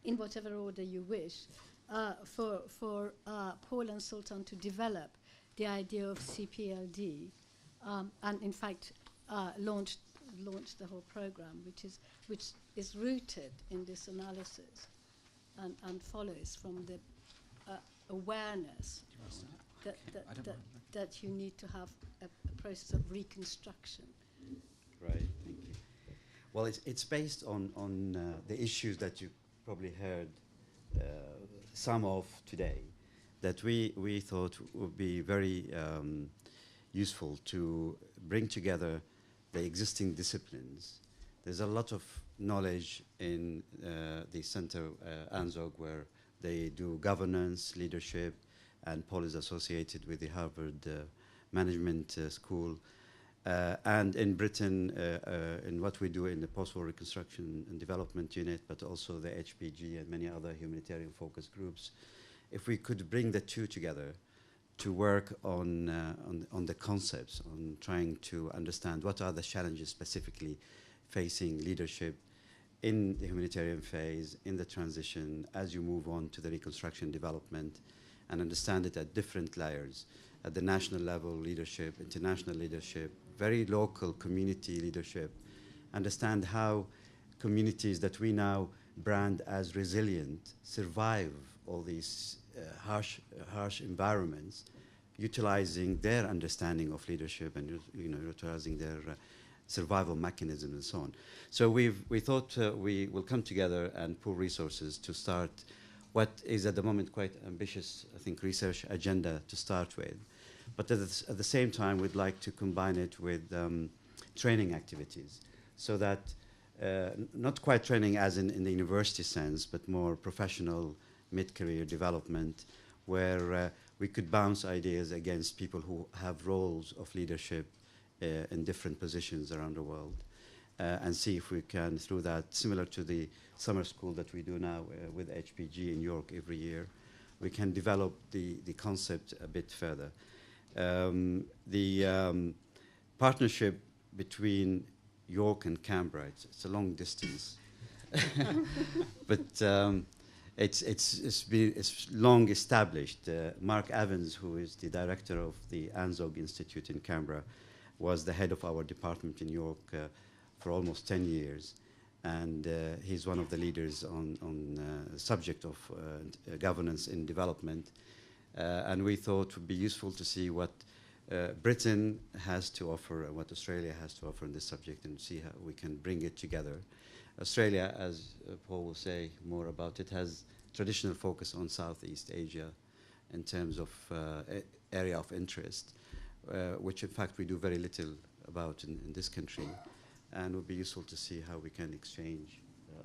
in whatever order you wish, for Paul and Sultan to develop the idea of CPLD, and in fact launched the whole program, which is rooted in this analysis and follows from the awareness that you need to have a process of reconstruction. Right, thank you. Well, it's based on the issues that you probably heard some of today, that we thought would be very useful to bring together the existing disciplines. There's a lot of knowledge in the center, ANZOG, where they do governance, leadership, and Paul is associated with the Harvard Management School. And in Britain, in what we do in the Post-War Reconstruction and Development Unit, but also the HPG and many other humanitarian focus groups, if we could bring the two together to work on the concepts, on trying to understand what are the challenges specifically facing leadership in the humanitarian phase, in the transition, as you move on to the reconstruction development, and understand it at different layers, at the national level leadership, international leadership, very local community leadership, understand how communities that we now brand as resilient survive all these harsh environments, utilizing their understanding of leadership and utilizing their survival mechanisms and so on. So we thought we will come together and pool resources to start what is at the moment quite ambitious, I think, research agenda to start with. But at the same time, we'd like to combine it with training activities, so that not quite training as in the university sense, but more professional mid-career development, where we could bounce ideas against people who have roles of leadership in different positions around the world, and see if we can, through that, similar to the summer school that we do now with HPG in York every year, we can develop the concept a bit further. The partnership between York and Canberra, it's a long distance, but it's long established. Mark Evans, who is the director of the ANZOG Institute in Canberra, was the head of our department in York for almost 10 years. And he's one of the leaders on the subject of governance in development. And we thought it would be useful to see what Britain has to offer and what Australia has to offer in this subject, and see how we can bring it together. Australia, as Paul will say more about it, has traditional focus on Southeast Asia in terms of area of interest, which in fact we do very little about in this country, and it would be useful to see how we can exchange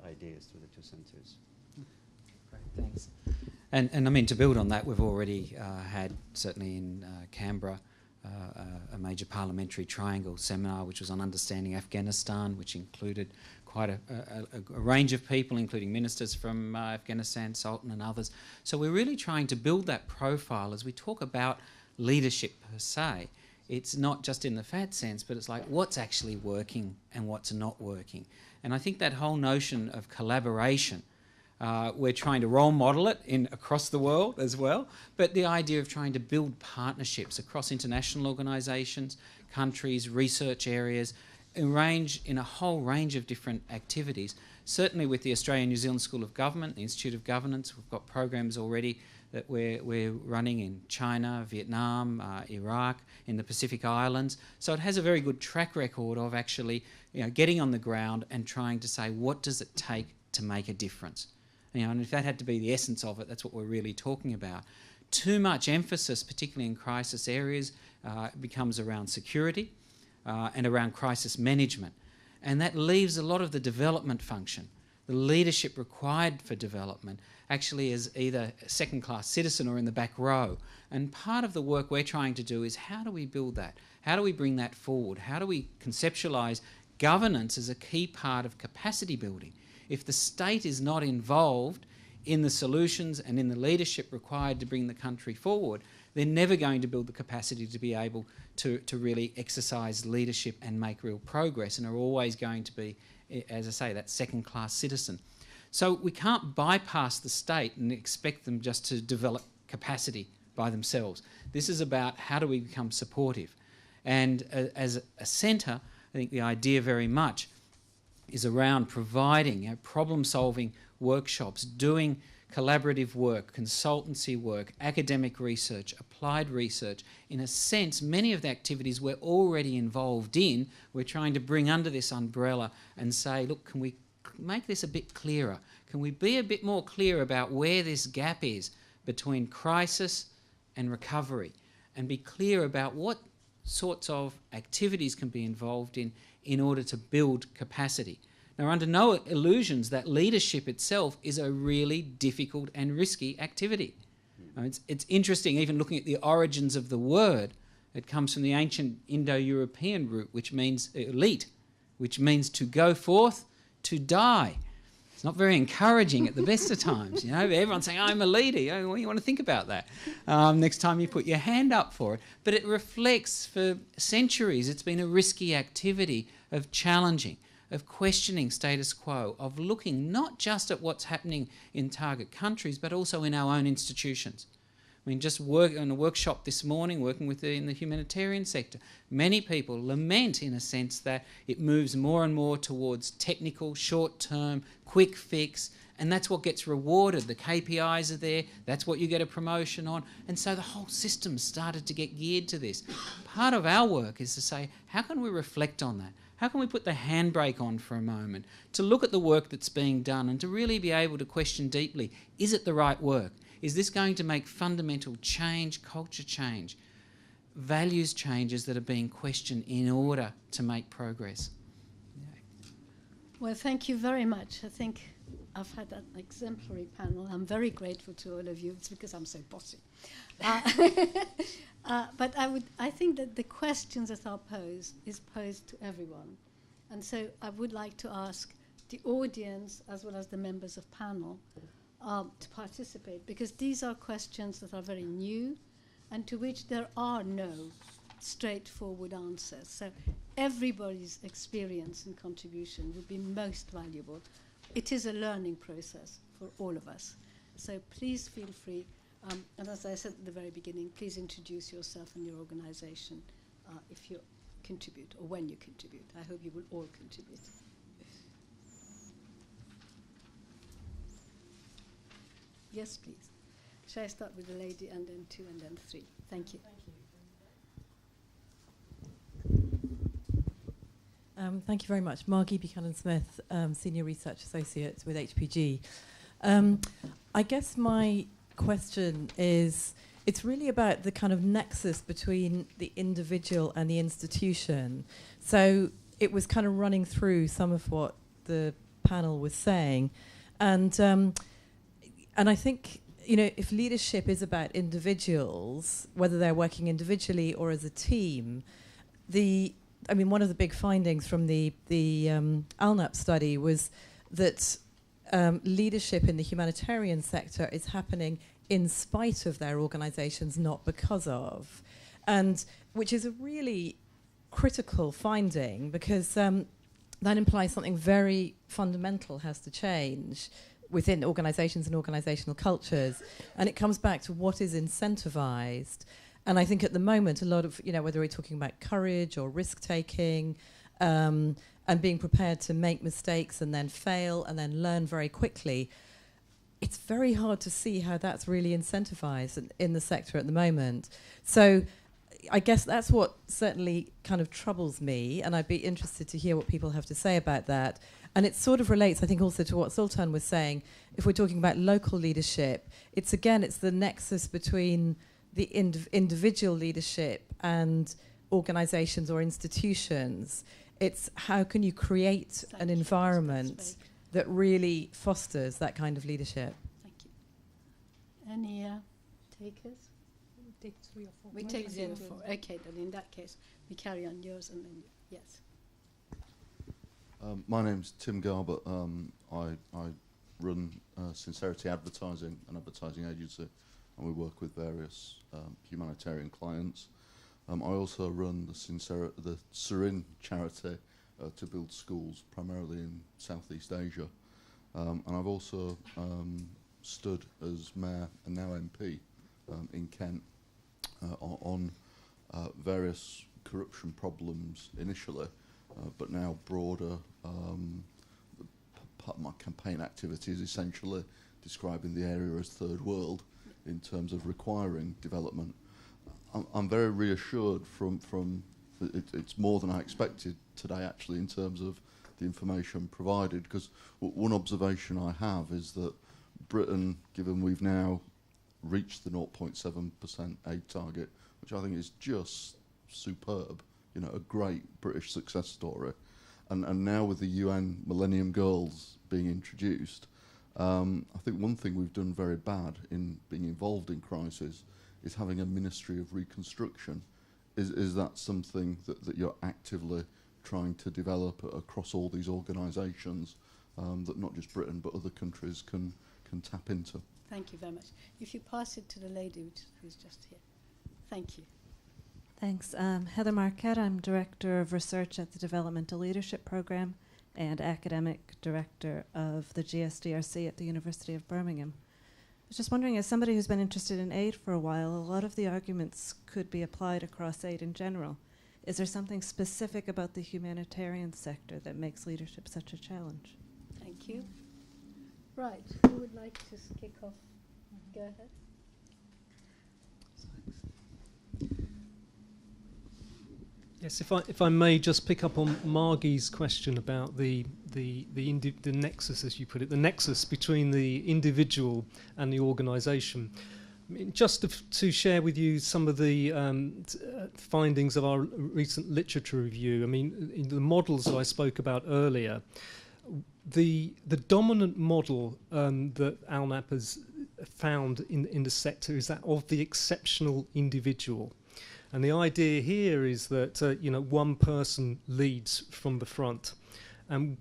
ideas through the two centres. Great, thanks. And I mean, to build on that, we've already had, certainly in Canberra, a major parliamentary triangle seminar, which was on understanding Afghanistan, which included quite a range of people, including ministers from Afghanistan, Sultan and others. So we're really trying to build that profile as we talk about leadership per se. It's not just in the fat sense, but it's like what's actually working and what's not working. And I think that whole notion of collaboration, we're trying to role model it across the world as well, but the idea of trying to build partnerships across international organisations, countries, research areas, in a whole range of different activities. Certainly with the Australian New Zealand School of Government, the Institute of Governance, we've got programs already that we're running in China, Vietnam, Iraq, in the Pacific Islands. So it has a very good track record of actually getting on the ground and trying to say, what does it take to make a difference? And if that had to be the essence of it, that's what we're really talking about. Too much emphasis, particularly in crisis areas, becomes around security and around crisis management. And that leaves a lot of the development function, the leadership required for development, actually as either a second-class citizen or in the back row. And part of the work we're trying to do is how do we build that? How do we bring that forward? How do we conceptualise governance as a key part of capacity building? If the state is not involved in the solutions and in the leadership required to bring the country forward, they're never going to build the capacity to be able to really exercise leadership and make real progress, and are always going to be, as I say, that second-class citizen. So we can't bypass the state and expect them just to develop capacity by themselves. This is about how do we become supportive. And as a centre, I think the idea very much is around providing problem-solving workshops, doing collaborative work, consultancy work, academic research, applied research. In a sense, many of the activities we're already involved in, we're trying to bring under this umbrella and say, look, can we make this a bit clearer? Can we be a bit more clear about where this gap is between crisis and recovery, and be clear about what sorts of activities can be involved in order to build capacity? Now, under no illusions that leadership itself is a really difficult and risky activity. It's interesting, even looking at the origins of the word, it comes from the ancient Indo-European root, which means elite, which means to go forth, to die. It's not very encouraging at the best of times. Everyone's saying, I'm a leader. Well, you want to think about that next time you put your hand up for it. But it reflects, for centuries, it's been a risky activity of challenging, of questioning status quo, of looking not just at what's happening in target countries, but also in our own institutions. I mean, just work on a workshop this morning, working in the humanitarian sector. Many people lament, in a sense, that it moves more and more towards technical, short-term, quick fix, and that's what gets rewarded. The KPIs are there, that's what you get a promotion on, and so the whole system started to get geared to this. Part of our work is to say, how can we reflect on that? How can we put the handbrake on for a moment to look at the work that's being done and to really be able to question deeply, is it the right work? Is this going to make fundamental change, culture change, values changes that are being questioned in order to make progress? Yeah. Well, thank you very much. I think I've had an exemplary panel. I'm very grateful to all of you. It's because I'm so bossy. But I think that the questions that are posed is posed to everyone. And so I would like to ask the audience as well as the members of panel to participate, because these are questions that are very new and to which there are no straightforward answers. So everybody's experience and contribution would be most valuable. It is a learning process for all of us. So please feel free. And as I said at the very beginning, please introduce yourself and your organization if you contribute or when you contribute. I hope you will all contribute. Yes, please. Shall I start with the lady and then two and then three? Thank you. Thank you very much. Margie Buchanan-Smith, Senior Research Associate with HPG. I guess my question is, it's really about the kind of nexus between the individual and the institution. So it was kind of running through some of what the panel was saying. And I think, if leadership is about individuals, whether they're working individually or as a team, one of the big findings from the ALNAP study was that leadership in the humanitarian sector is happening in spite of their organizations, not because of. And which is a really critical finding, because that implies something very fundamental has to change within organizations and organizational cultures. And it comes back to what is incentivized. And I think at the moment, a lot of, whether we're talking about courage or risk-taking, and being prepared to make mistakes and then fail and then learn very quickly, it's very hard to see how that's really incentivized in the sector at the moment. So I guess that's what certainly kind of troubles me, and I'd be interested to hear what people have to say about that. And it sort of relates, I think, also to what Sultan was saying. If we're talking about local leadership, it's the nexus between the individual leadership and organizations or institutions. It's how can you create an environment that really fosters that kind of leadership. Thank you. Any takers? We take 3 or 4. We take 0 or 4. Okay, then in that case, we carry on yours and then yes. My name's Tim Garbutt. I run Sincerity Advertising, an advertising agency, and we work with various humanitarian clients. I also run the Serin charity to build schools, primarily in Southeast Asia. And I've also stood as Mayor and now MP in Kent on various corruption problems initially, but now broader. Part of my campaign activity is essentially describing the area as third world in terms of requiring development. I'm very reassured from it's more than I expected today actually in terms of the information provided, because one observation I have is that Britain, given we've now reached the 0.7% aid target, which I think is just superb, you know, a great British success story, and now with the UN Millennium Goals being introduced, I think one thing we've done very bad in being involved in crisis is having a Ministry of Reconstruction. Is that something that you're actively trying to develop across all these organisations that not just Britain but other countries can tap into? Thank you very much. If you pass it to the lady who's just here. Thank you. Thanks. Heather Marquette. I'm Director of Research at the Developmental Leadership Programme and Academic Director of the GSDRC at the University of Birmingham. I was just wondering, as somebody who's been interested in aid for a while, a lot of the arguments could be applied across aid in general. Is there something specific about the humanitarian sector that makes leadership such a challenge? Thank you. Right. Who would like to kick off? Go ahead. Yes, if I may just pick up on Margie's question about the nexus, as you put it, the nexus between the individual and the organisation. I mean, just to share with you some of the findings of our recent literature review. I mean, in the models that I spoke about earlier, the dominant model that ALNAP has found in the sector is that of the exceptional individual. And the idea here is that one person leads from the front,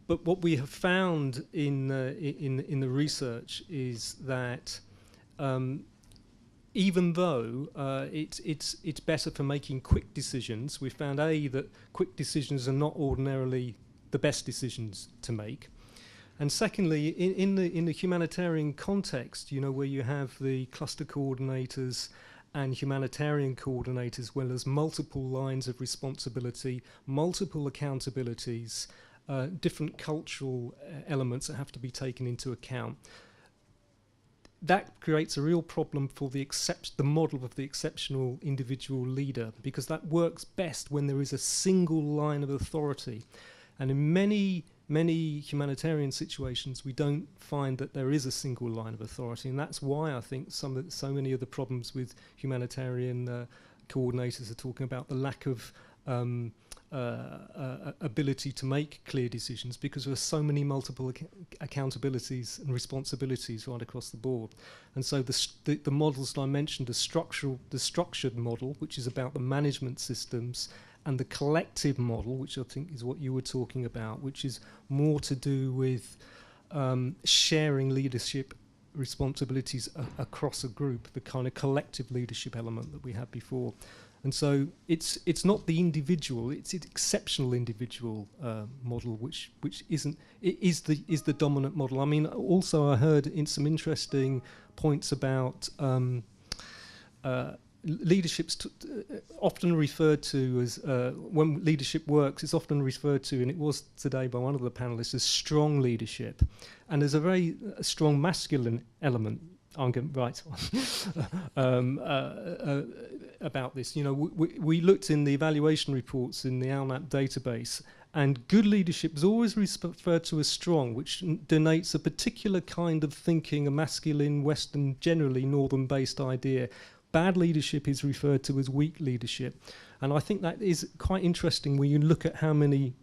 but what we have found in the research is that even though it's better for making quick decisions, we found that quick decisions are not ordinarily the best decisions to make, and secondly, in the humanitarian context, where you have the cluster coordinators and humanitarian coordinators, as well as multiple lines of responsibility, multiple accountabilities, different cultural elements that have to be taken into account. That creates a real problem for the model of the exceptional individual leader, because that works best when there is a single line of authority. And in many humanitarian situations, we don't find that there is a single line of authority, and that's why I think so many of the problems with humanitarian coordinators are talking about the lack of ability to make clear decisions, because there are so many multiple accountabilities and responsibilities right across the board. And so the models that I mentioned, the structured model, which is about the management systems, and the collective model, which I think is what you were talking about, which is more to do with sharing leadership responsibilities across a group, the kind of collective leadership element that we had before. And so it's not the individual, it's an exceptional individual model, which is the dominant model. I mean, also I heard in some interesting points about leadership's often referred to as, when leadership works, it's often referred to, and it was today by one of the panelists, as strong leadership. And there's a very strong masculine element, I'm getting right about this. We looked in the evaluation reports in the ALNAP database, and good leadership is always referred to as strong, which denotes a particular kind of thinking, a masculine, Western, generally northern-based idea. Bad leadership is referred to as weak leadership. And I think that is quite interesting when you look at how many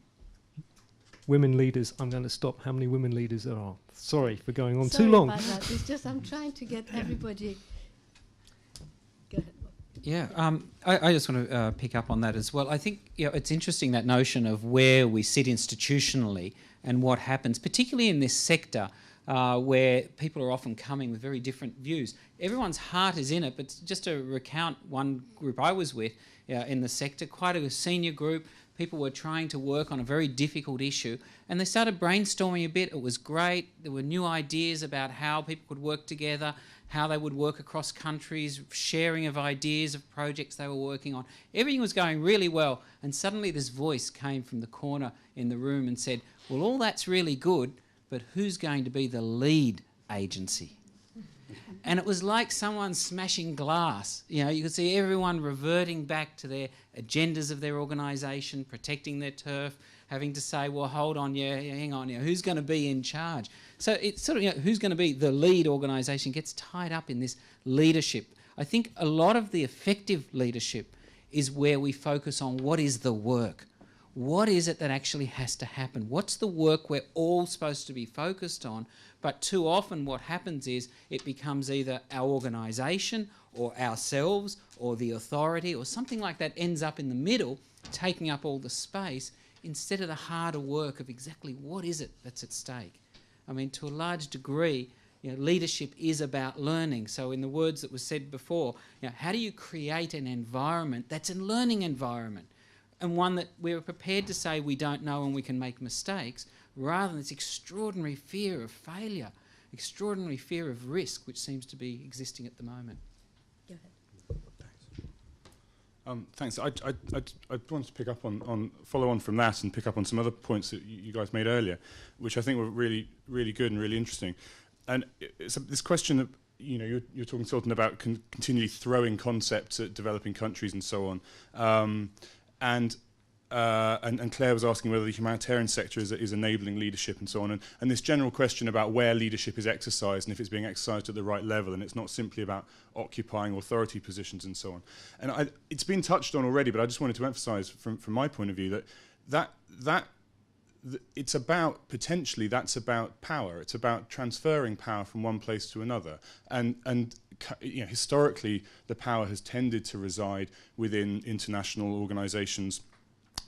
women leaders, I'm going to stop, how many women leaders there are. Sorry for going on too long. Sorry about that. It's just I'm trying to get everybody. Go ahead, Bob. Yeah, I just want to pick up on that as well. I think it's interesting, that notion of where we sit institutionally and what happens, particularly in this sector, where people are often coming with very different views. Everyone's heart is in it, but just to recount one group I was with in the sector, quite a senior group, People were trying to work on a very difficult issue, and they started brainstorming a bit. It was great. There were new ideas about how people could work together, how they would work across countries, sharing of ideas of projects they were working on. Everything was going really well, and suddenly this voice came from the corner in the room and said, well, all that's really good, but who's going to be the lead agency? And it was like someone smashing glass. You know, you could see everyone reverting back to their agendas of their organisation, protecting their turf, having to say, well, hold on, hang on, who's going to be in charge? So it's sort of, who's going to be the lead organisation gets tied up in this leadership. I think a lot of the effective leadership is where we focus on what is the work. What is it that actually has to happen? What's the work we're all supposed to be focused on? But too often what happens is it becomes either our organisation or ourselves or the authority or something like that ends up in the middle, taking up all the space instead of the harder work of exactly what is it that's at stake. I mean, to a large degree, leadership is about learning. So in the words that was said before, how do you create an environment that's a learning environment? And one that we're prepared to say we don't know and we can make mistakes, rather than this extraordinary fear of failure, extraordinary fear of risk, which seems to be existing at the moment. Go ahead. Thanks. I wanted to pick up on follow on from that and pick up on some other points that you guys made earlier, which I think were really, really good and really interesting. And it's this question that you're talking, Sultan, about continually throwing concepts at developing countries and so on. And Claire was asking whether the humanitarian sector is enabling leadership and so on, and this general question about where leadership is exercised and if it's being exercised at the right level, and it's not simply about occupying authority positions and so on. And it's been touched on already, but I just wanted to emphasise from my point of view that it's about, potentially, that's about power. It's about transferring power from one place to another, and historically the power has tended to reside within international organisations,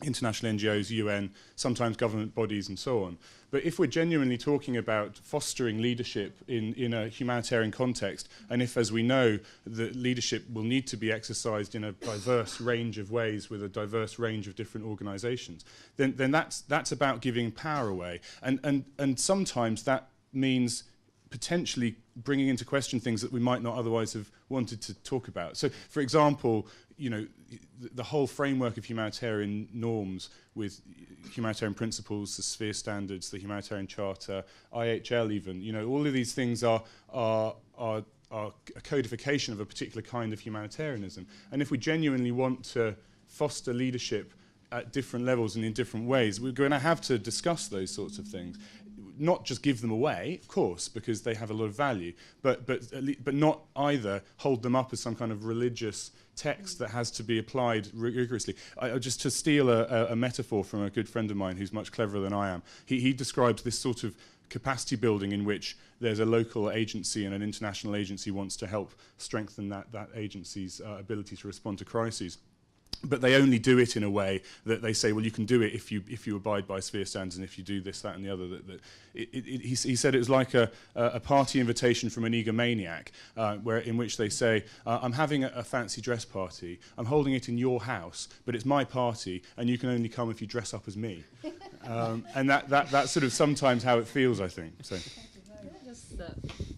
international NGOs, UN, sometimes government bodies and so on. But if we're genuinely talking about fostering leadership in a humanitarian context, and if, as we know, the leadership will need to be exercised in a diverse range of ways with a diverse range of different organisations, then that's about giving power away. And sometimes that means potentially bringing into question things that we might not otherwise have wanted to talk about. So, for example, the whole framework of humanitarian norms with humanitarian principles, the sphere standards, the humanitarian charter, IHL even, all of these things are a codification of a particular kind of humanitarianism. And if we genuinely want to foster leadership at different levels and in different ways, we're going to have to discuss those sorts of things. Not just give them away, of course, because they have a lot of value, but not either hold them up as some kind of religious text that has to be applied rigorously. Just to steal a metaphor from a good friend of mine who's much cleverer than I am, he describes this sort of capacity building in which there's a local agency and an international agency wants to help strengthen that agency's ability to respond to crises. But they only do it in a way that they say, well, you can do it if you abide by sphere standards and if you do this, that, and the other. He said it was like a party invitation from an egomaniac, in which they say, I'm having a fancy dress party. I'm holding it in your house, but it's my party, and you can only come if you dress up as me. And that's sort of sometimes how it feels, I think. So.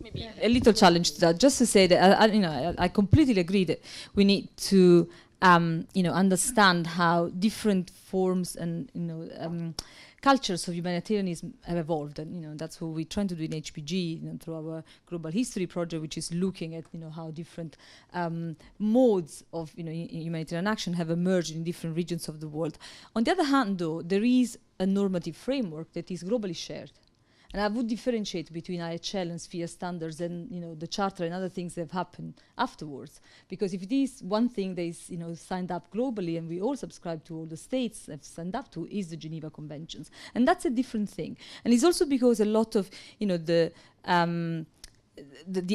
Maybe a little challenge to that, just to say that I completely agree that we need to understand how different forms and cultures of humanitarianism have evolved, and that's what we're trying to do in HPG through our global history project, which is looking at how different modes of humanitarian action have emerged in different regions of the world. On the other hand, though, there is a normative framework that is globally shared. And I would differentiate between IHL and sphere standards and the charter and other things that have happened afterwards. Because if it is one thing that is signed up globally and we all subscribe to, all the states have signed up to, is the Geneva Conventions, and that's a different thing. And it's also because a lot of the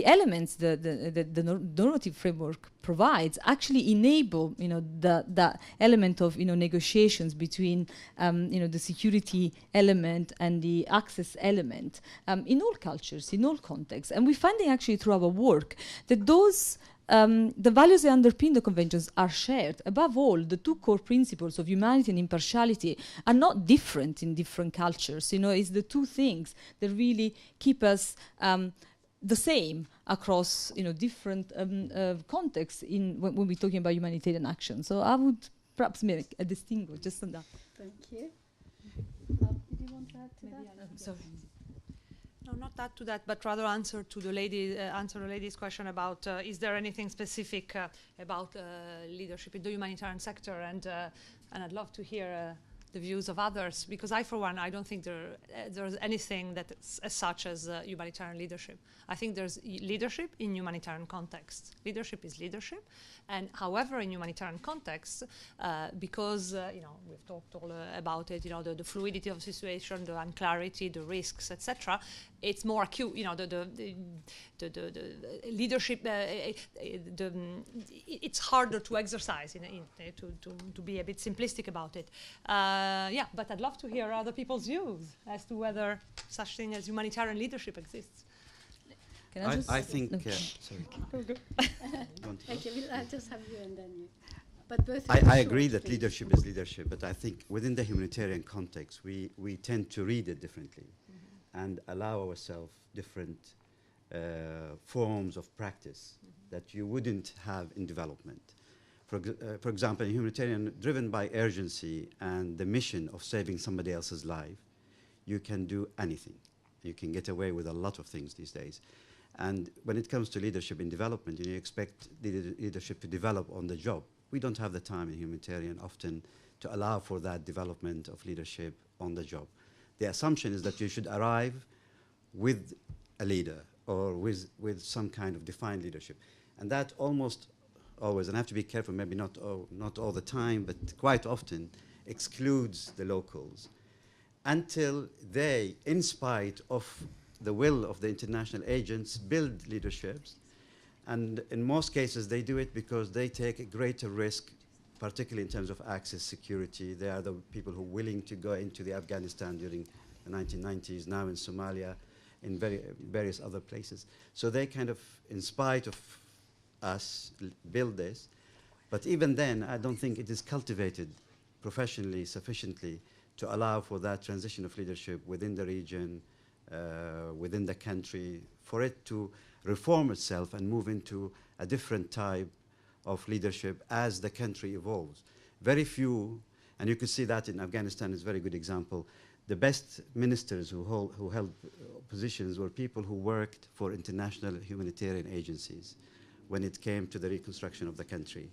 elements the normative framework provides actually enable that element of negotiations between the security element and the access element in all cultures, in all contexts. And we're finding actually through our work that those the values that underpin the conventions are shared. Above all, the two core principles of humanity and impartiality are not different in different cultures. You know, it's the two things that really keep us the same across, you know, different contexts when we're talking about humanitarian action. So I would perhaps make a distinguish just on that. Thank you. Did you want to add to that? Sorry. No, not add to that, but rather answer the lady's question about is there anything specific about leadership in the humanitarian sector, and I'd love to hear the views of others, because I, for one, I don't think there's anything that's as such as humanitarian leadership. I think there's leadership in humanitarian contexts. Leadership is leadership, and however, in humanitarian contexts, because you know, we've talked all about it, you know, the fluidity of the situation, the unclarity, the risks, etc. It's more acute, you know, the leadership. It's harder to exercise, to be a bit simplistic about it. Yeah, but I'd love to hear other people's views as to whether such thing as humanitarian leadership exists. Can I think. Okay. Sorry. Okay, I'll just have you and then you. But both. I agree that leadership is leadership, but I think within the humanitarian context, we tend to read it differently, and allow ourselves different forms of practice that you wouldn't have in development. For example, in humanitarian, driven by urgency and the mission of saving somebody else's life, you can do anything. You can get away with a lot of things these days. And when it comes to leadership in development, you expect leadership to develop on the job. We don't have the time in humanitarian often to allow for that development of leadership on the job. The assumption is that you should arrive with a leader or with some kind of defined leadership. And that almost always, and I have to be careful, maybe not all the time, but quite often excludes the locals until they, in spite of the will of the international agents, build leaderships. And in most cases, they do it because they take a greater risk, particularly in terms of access security. They are the people who are willing to go into the Afghanistan during the 1990s, now in Somalia, in various other places. So they kind of, in spite of us, build this. But even then, I don't think it is cultivated professionally sufficiently to allow for that transition of leadership within the region, within the country, for it to reform itself and move into a different type of leadership as the country evolves. Very few, and you can see that in Afghanistan is a very good example. The best ministers who held positions were people who worked for international humanitarian agencies when it came to the reconstruction of the country.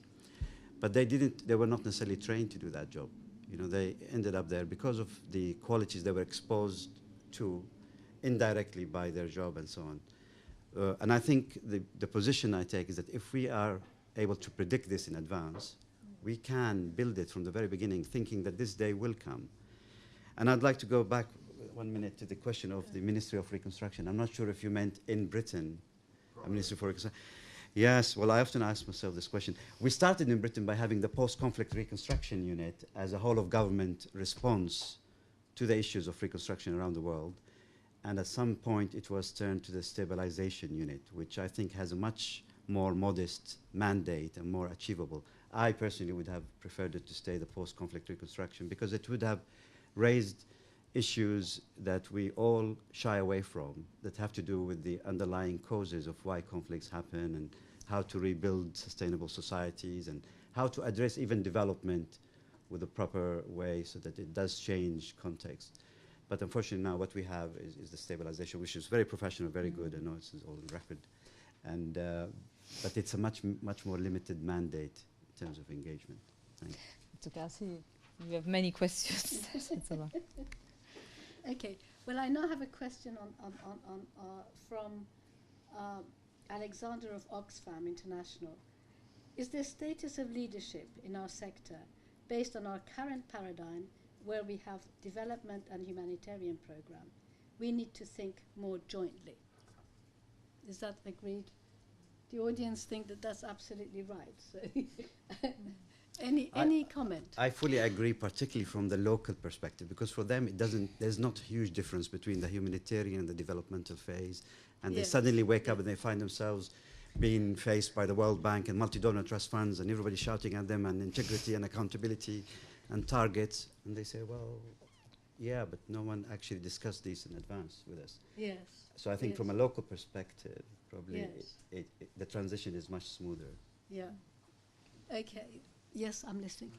But they were not necessarily trained to do that job. You know, they ended up there because of the qualities they were exposed to indirectly by their job and so on. And I think the position I take is that if we are able to predict this in advance, we can build it from the very beginning, thinking that this day will come. And I'd like to go back 1 minute to the question of the Ministry of Reconstruction. I'm not sure if you meant in Britain, a Ministry for Reconstruction. Yes, well, I often ask myself this question. We started in Britain by having the Post-Conflict Reconstruction Unit as a whole-of-government response to the issues of reconstruction around the world. And at some point, it was turned to the Stabilization Unit, which I think has a much more modest mandate and more achievable. I personally would have preferred it to stay the Post-Conflict Reconstruction because it would have raised issues that we all shy away from that have to do with the underlying causes of why conflicts happen and how to rebuild sustainable societies and how to address even development with a proper way so that it does change context. But unfortunately now what we have is the stabilization, which is very professional, very good. I know it's all in record. And, but it's a much more limited mandate in terms of engagement. Thank you. It's okay, I see you have many questions. Okay, well, I now have a question from Alexander of Oxfam International. Is the status of leadership in our sector based on our current paradigm where we have development and humanitarian program? We need to think more jointly. Is that agreed? The audience think that that's absolutely right. So Any comment? I fully agree, particularly from the local perspective, because for them there's not a huge difference between the humanitarian and the developmental phase, and they suddenly wake up and they find themselves being faced by the World Bank and multi-donor trust funds, and everybody shouting at them, and integrity and accountability and targets, and they say, well, yeah, but no one actually discussed these in advance with us. Yes. So I think Yes. from a local perspective, probably Yes. the transition is much smoother. Yeah. Okay. Yes, I'm listening.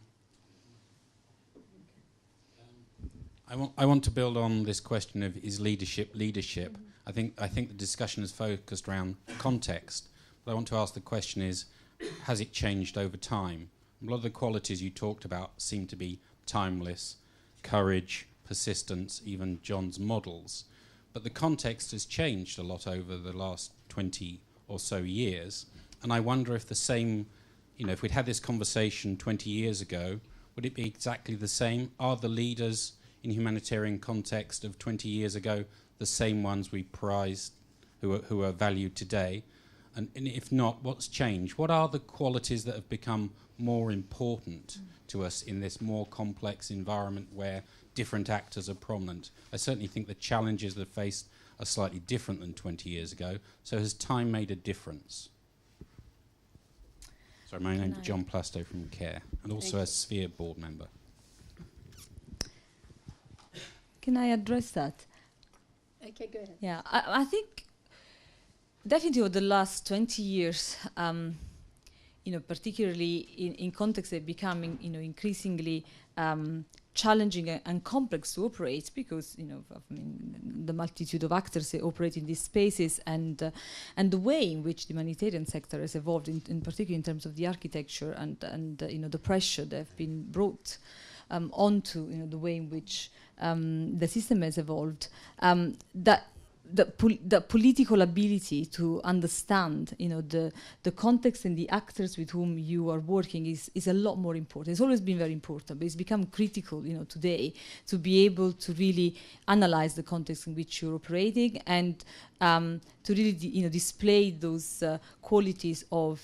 I want to build on this question of is leadership leadership. I think the discussion is focused around context, but I want to ask the question is, has it changed over time? A lot of the qualities you talked about seem to be timeless: courage, persistence, even John's models. But the context has changed a lot over the last 20 or so years, and I wonder if the same, if we'd had this conversation 20 years ago, would it be exactly the same? Are the leaders in humanitarian context of 20 years ago the same ones we prized, who are valued today? And if not, what's changed? What are the qualities that have become more important to us in this more complex environment where different actors are prominent? I certainly think the challenges that are faced are slightly different than 20 years ago. So has time made a difference? Sorry, my name's John Plasto from CARE, and also a Sphere board member. Can I address that? Okay, go ahead. Yeah, I think definitely over the last 20 years, particularly in context of becoming, increasingly challenging and complex to operate because, the multitude of actors that operate in these spaces and the way in which the humanitarian sector has evolved, in particular in terms of the architecture and the pressure that have been brought onto, the way in which the system has evolved, the political ability to understand, the context and the actors with whom you are working is a lot more important. It's always been very important, but it's become critical, today to be able to really analyze the context in which you're operating and to really, display those qualities of,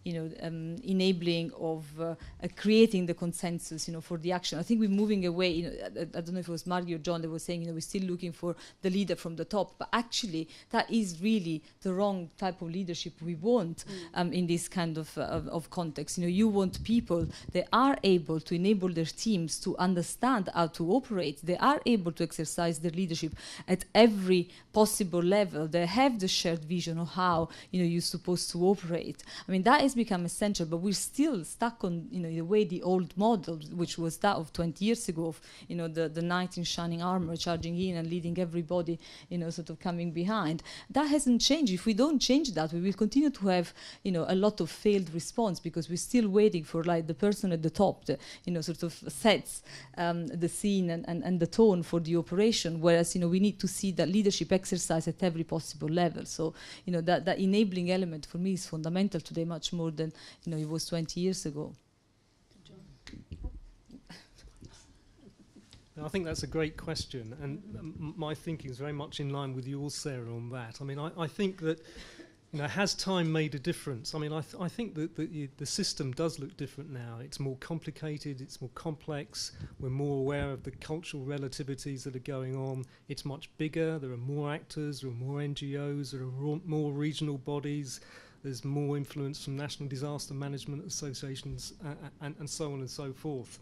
enabling of creating the consensus, for the action. I think we're moving away. I don't know if it was Margie or John that was saying, we're still looking for the leader from the top, but actually that is really the wrong type of leadership we want in this kind of context. You want people that are able to enable their teams to understand how to operate. They are able to exercise their leadership at every possible level. They have the shared vision of how you're supposed to operate. I mean, that has become essential, but we're still stuck on the way the old model, which was that of 20 years ago, of the knight in shining armor charging in and leading everybody, sort of coming behind. That hasn't changed. If we don't change that, we will continue to have a lot of failed response because we're still waiting for the person at the top that sort of sets the scene and the tone for the operation. Whereas we need to see that leadership exercise at every possible level. So that enabling element for me is fundamental today, much more than it was 20 years ago. I think that's a great question, and my thinking is very much in line with yours, Sarah, on that. I mean, I think that, has time made a difference? I mean, I think that the system does look different now. It's more complicated, it's more complex, we're more aware of the cultural relativities that are going on. It's much bigger, there are more actors, there are more NGOs, there are more regional bodies, there's more influence from national disaster management associations, and so on and so forth.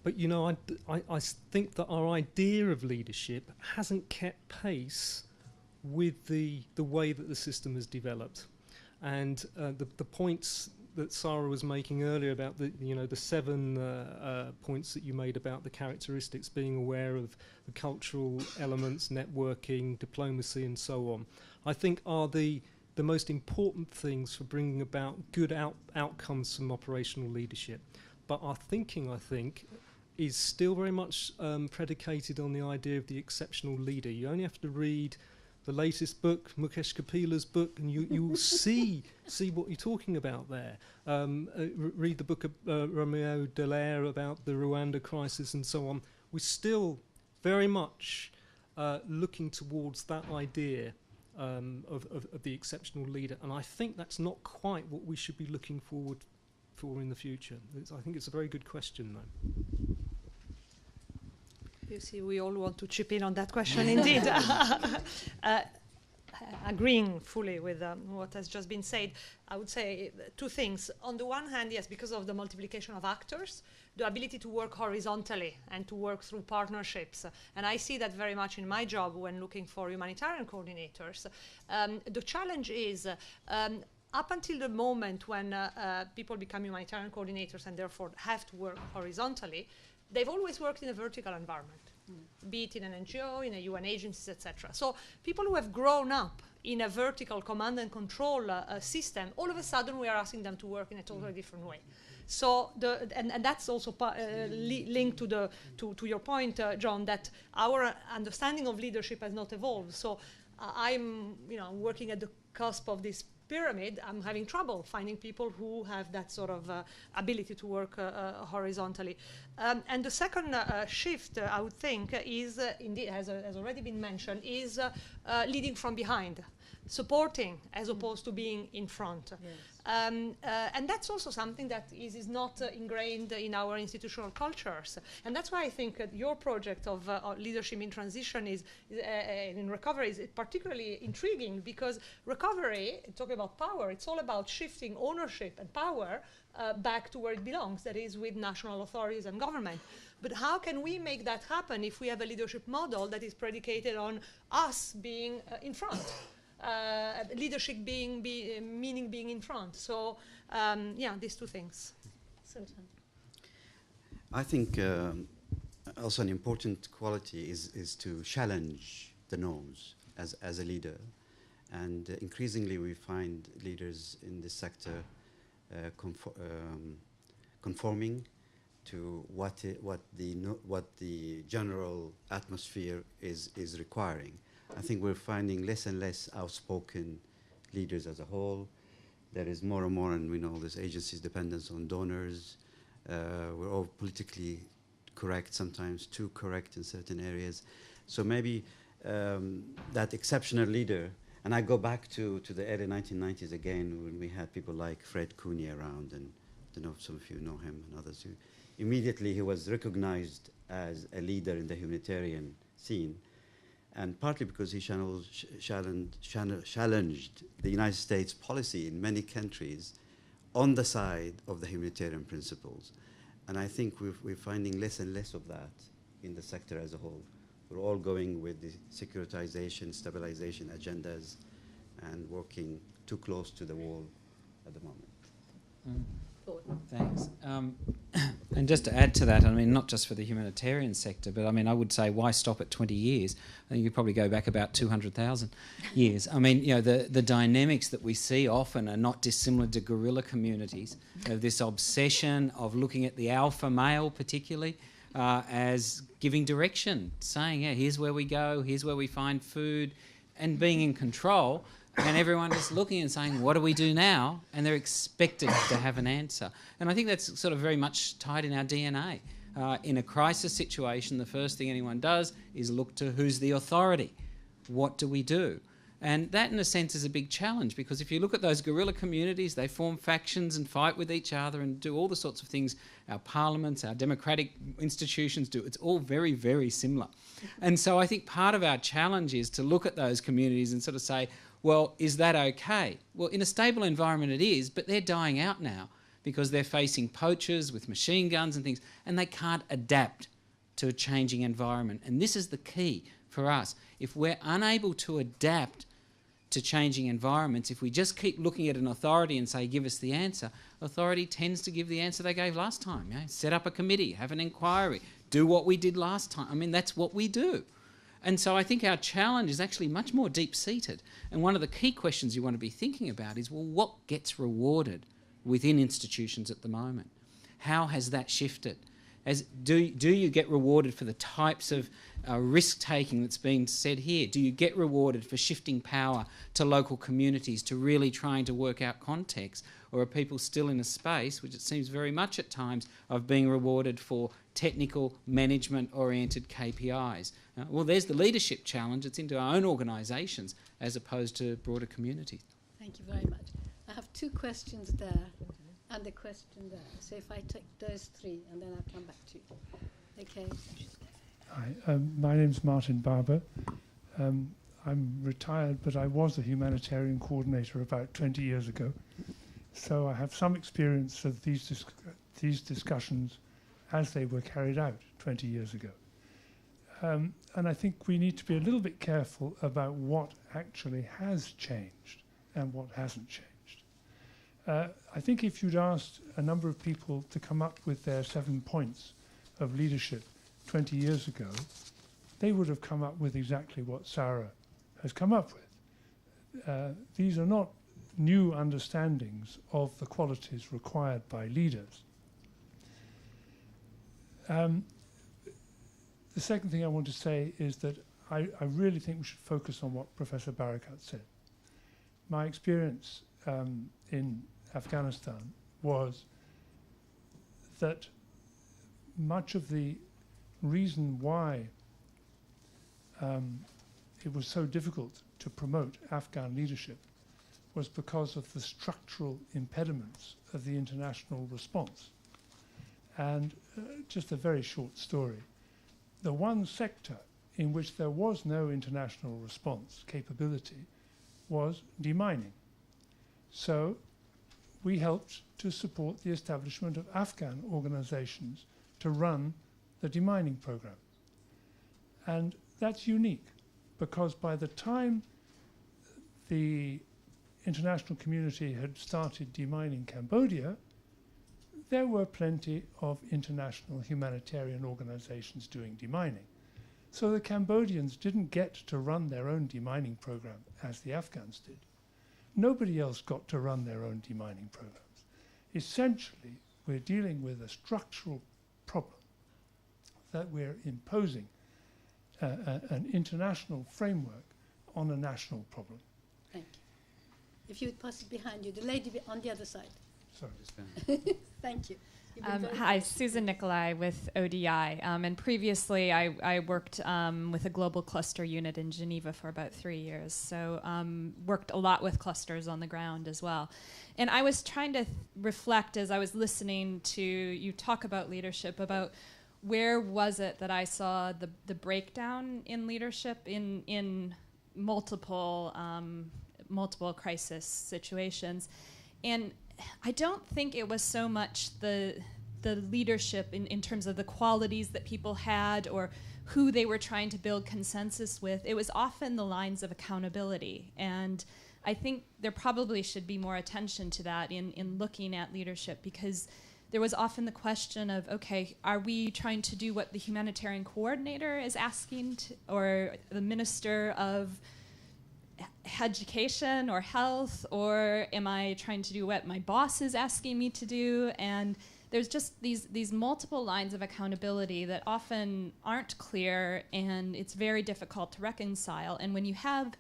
But, I think that our idea of leadership hasn't kept pace with the way that the system has developed. And the points that Sarah was making earlier about the 7 points that you made about the characteristics, being aware of the cultural elements, networking, diplomacy, and so on, I think are the most important things for bringing about good outcomes from operational leadership. But our thinking, I think, is still very much predicated on the idea of the exceptional leader. You only have to read the latest book, Mukesh Kapila's book, and you will see what you're talking about there. Read the book of Romeo Dallaire about the Rwanda crisis and so on. We're still very much looking towards that idea of the exceptional leader, and I think that's not quite what we should be looking forward for in the future. I think it's a very good question, though. You see, we all want to chip in on that question, indeed. I agreeing fully with what has just been said. I would say two things. On the one hand, yes, because of the multiplication of actors, the ability to work horizontally and to work through partnerships. And I see that very much in my job when looking for humanitarian coordinators. The challenge is, up until the moment when people become humanitarian coordinators and therefore have to work horizontally, they've always worked in a vertical environment, be it in an NGO, in a UN agencies, etc. So people who have grown up in a vertical command and control system, all of a sudden we are asking them to work in a totally different way. So and that's also linked to your point, John, that our understanding of leadership has not evolved. So I'm working at the cusp of this pyramid. I'm having trouble finding people who have that sort of ability to work horizontally. And the second shift, I would think, is indeed, has already been mentioned, is leading from behind, supporting as opposed to being in front. Yes. And that's also something that is not ingrained in our institutional cultures. And that's why I think your project of leadership in transition in recovery is particularly intriguing, because recovery, talking about power, it's all about shifting ownership and power back to where it belongs, that is with national authorities and government. But how can we make that happen if we have a leadership model that is predicated on us being in front? Leadership meaning being in front. So, yeah, these two things. Sultan. I think also an important quality is to challenge the norms as a leader. And increasingly we find leaders in this sector conforming to what the general atmosphere is requiring. I think we're finding less and less outspoken leaders as a whole. There is more and more, and we know this agency's dependence on donors. We're all politically correct, sometimes too correct in certain areas. So maybe that exceptional leader, and I go back to the early 1990s again, when we had people like Fred Cooney around, and I don't know if some of you know him and others. Immediately he was recognized as a leader in the humanitarian scene. And partly because he challenged the United States policy in many countries on the side of the humanitarian principles. And I think we're finding less and less of that in the sector as a whole. We're all going with the securitization, stabilization agendas and working too close to the wall at the moment. Thanks. And just to add to that, I mean, not just for the humanitarian sector, but I mean, I would say, why stop at 20 years? I think you probably go back about 200,000 years. I mean, the dynamics that we see often are not dissimilar to guerrilla communities. This obsession of looking at the alpha male particularly as giving direction, saying, yeah, here's where we go, here's where we find food, and being in control. And everyone is looking and saying, what do we do now? And they're expected to have an answer. And I think that's sort of very much tied in our DNA. In a crisis situation, the first thing anyone does is look to who's the authority. What do we do? And that, in a sense, is a big challenge, because if you look at those guerrilla communities, they form factions and fight with each other and do all the sorts of things our parliaments, our democratic institutions do. It's all very, very similar. And so I think part of our challenge is to look at those communities and sort of say, well, is that okay? Well, in a stable environment it is, but they're dying out now because they're facing poachers with machine guns and things, and they can't adapt to a changing environment. And this is the key for us. If we're unable to adapt to changing environments, if we just keep looking at an authority and say, give us the answer, authority tends to give the answer they gave last time. Set up a committee, have an inquiry, do what we did last time. I mean, that's what we do. And so I think our challenge is actually much more deep-seated. And one of the key questions you want to be thinking about is, well, what gets rewarded within institutions at the moment? How has that shifted? Do you get rewarded for the types of risk-taking that's been said here? Do you get rewarded for shifting power to local communities, to really trying to work out context? Or are people still in a space, which it seems very much at times, of being rewarded for technical, management-oriented KPIs? Well, there's the leadership challenge. It's into our own organisations as opposed to broader communities. Thank you very much. I have two questions there and a question there. So if I take those three and then I'll come back to you. Okay. Hi, my name's Martin Barber. I'm retired, but I was a humanitarian coordinator about 20 years ago. So I have some experience of these discussions as they were carried out 20 years ago. And I think we need to be a little bit careful about what actually has changed and what hasn't changed. I think if you'd asked a number of people to come up with their 7 points of leadership 20 years ago, they would have come up with exactly what Sarah has come up with. These are not new understandings of the qualities required by leaders. The second thing I want to say is that I really think we should focus on what Professor Barakat said. My experience in Afghanistan was that much of the reason why it was so difficult to promote Afghan leadership was because of the structural impediments of the international response. And just a very short story. The one sector in which there was no international response capability was demining. So we helped to support the establishment of Afghan organizations to run the demining program. And that's unique because by the time the international community had started demining Cambodia, there were plenty of international humanitarian organizations doing demining. So the Cambodians didn't get to run their own demining program as the Afghans did. Nobody else got to run their own demining programs. Essentially, we're dealing with a structural problem that we're imposing an international framework on a national problem. Thank you. If you would pass it behind you, the lady on the other side. Sorry. Thank you. Hi, Susan Nicolai with ODI. And previously, I worked with a global cluster unit in Geneva for about 3 years. So worked a lot with clusters on the ground as well. And I was trying to reflect as I was listening to you talk about leadership, about where was it that I saw the breakdown in leadership in multiple crisis situations. And I don't think it was so much the leadership in terms of the qualities that people had or who they were trying to build consensus with. It was often the lines of accountability. And I think there probably should be more attention to that in looking at leadership, because there was often the question of, okay, are we trying to do what the humanitarian coordinator is asking or the minister of education or health, or am I trying to do what my boss is asking me to do? And there's just these multiple lines of accountability that often aren't clear, and it's very difficult to reconcile. And when you have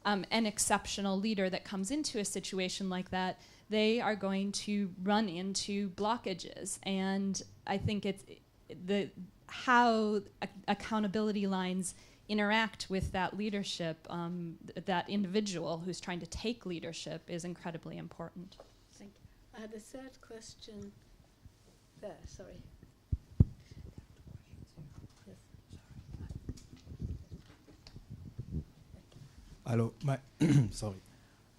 an exceptional leader that comes into a situation like that, they are going to run into blockages. And I think it's how accountability lines interact with that leadership, that individual who's trying to take leadership, is incredibly important. Thank you. I had a third question there, sorry. Yes. Hello, sorry.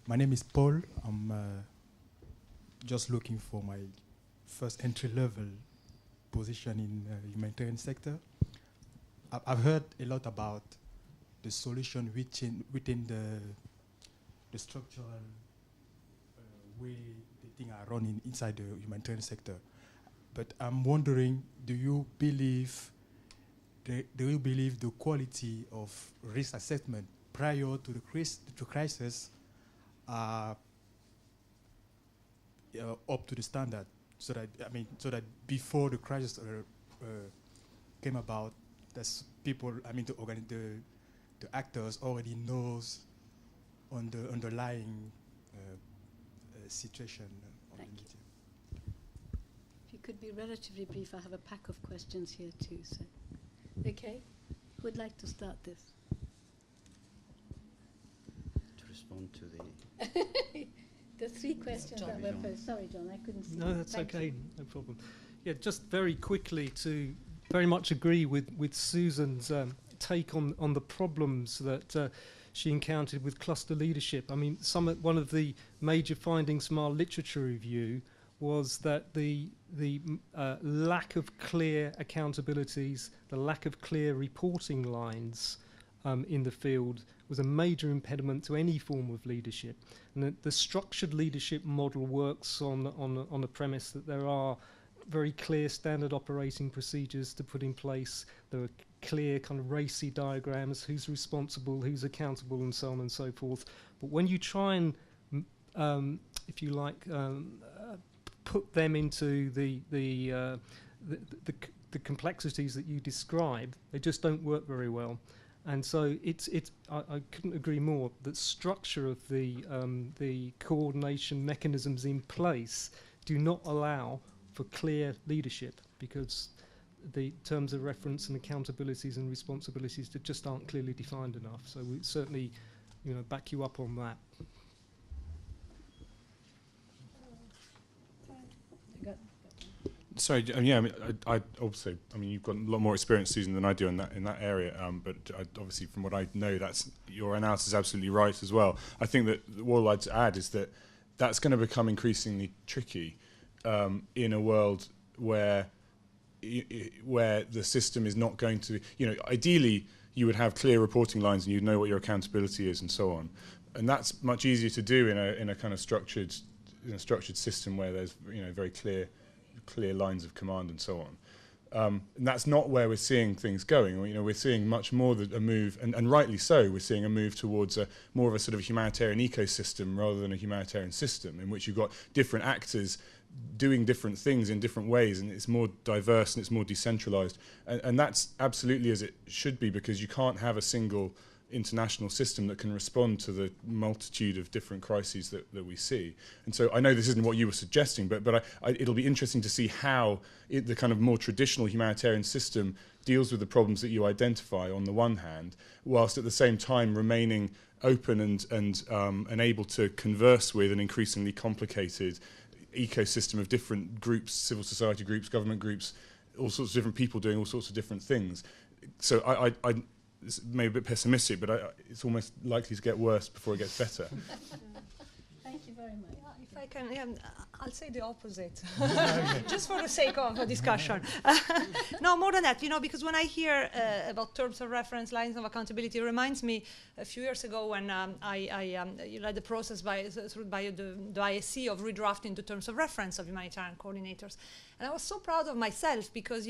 My name is Paul. I'm just looking for my first entry-level position in the humanitarian sector. I've heard a lot about the solution within the structural way the things are running inside the humanitarian sector. But I'm wondering, do you believe the quality of risk assessment prior to the crisis are up to the standard, so that before the crisis came about, that's people, the actors already knows on the underlying situation. Thank you. If you could be relatively brief, I have a pack of questions here too. So, okay, who would like to start this? To respond to the the three questions that were posed. Sorry, John, I couldn't see. No, that's Thank okay, you. no problem. Yeah, just very quickly to very much agree with Susan's take on the problems that she encountered with cluster leadership. I mean, one of the major findings from our literature review was that the lack of clear accountabilities, the lack of clear reporting lines in the field was a major impediment to any form of leadership. And the structured leadership model works on the premise that there are very clear standard operating procedures to put in place. There are clear kind of racy diagrams, who's responsible, who's accountable, and so on and so forth. But when you try and, if you like, put them into the complexities that you describe, they just don't work very well. And so I couldn't agree more. The structure of the coordination mechanisms in place do not allow for clear leadership, because the terms of reference and accountabilities and responsibilities that just aren't clearly defined enough. So we certainly, back you up on that. Sorry, yeah, I mean, I obviously, I mean, you've got a lot more experience, Susan, than I do in that area. But obviously, from what I know, your analysis is absolutely right as well. I think that what I'd add is that's going to become increasingly tricky in a world where the system is not going to, ideally you would have clear reporting lines and you'd know what your accountability is and so on, and that's much easier to do in a kind of structured system where there's very clear lines of command and so on. And that's not where we're seeing things going. We're seeing much more a move, and rightly so, we're seeing a move towards more of a sort of humanitarian ecosystem rather than a humanitarian system, in which you've got different actors doing different things in different ways, and it's more diverse and it's more decentralized. And that's absolutely as it should be, because you can't have a single international system that can respond to the multitude of different crises that we see. And so I know this isn't what you were suggesting, but it'll be interesting to see how the kind of more traditional humanitarian system deals with the problems that you identify on the one hand, whilst at the same time remaining open and able to converse with an increasingly complicated ecosystem of different groups, civil society groups, government groups, all sorts of different people doing all sorts of different things. So I it's maybe a bit pessimistic, but it's almost likely to get worse before it gets better. Thank you very much. If I can, I'll say the opposite, just for the sake of a discussion. No, more than that, because when I hear about terms of reference, lines of accountability, it reminds me a few years ago when I led the process by the ISC of redrafting the terms of reference of humanitarian coordinators. And I was so proud of myself because,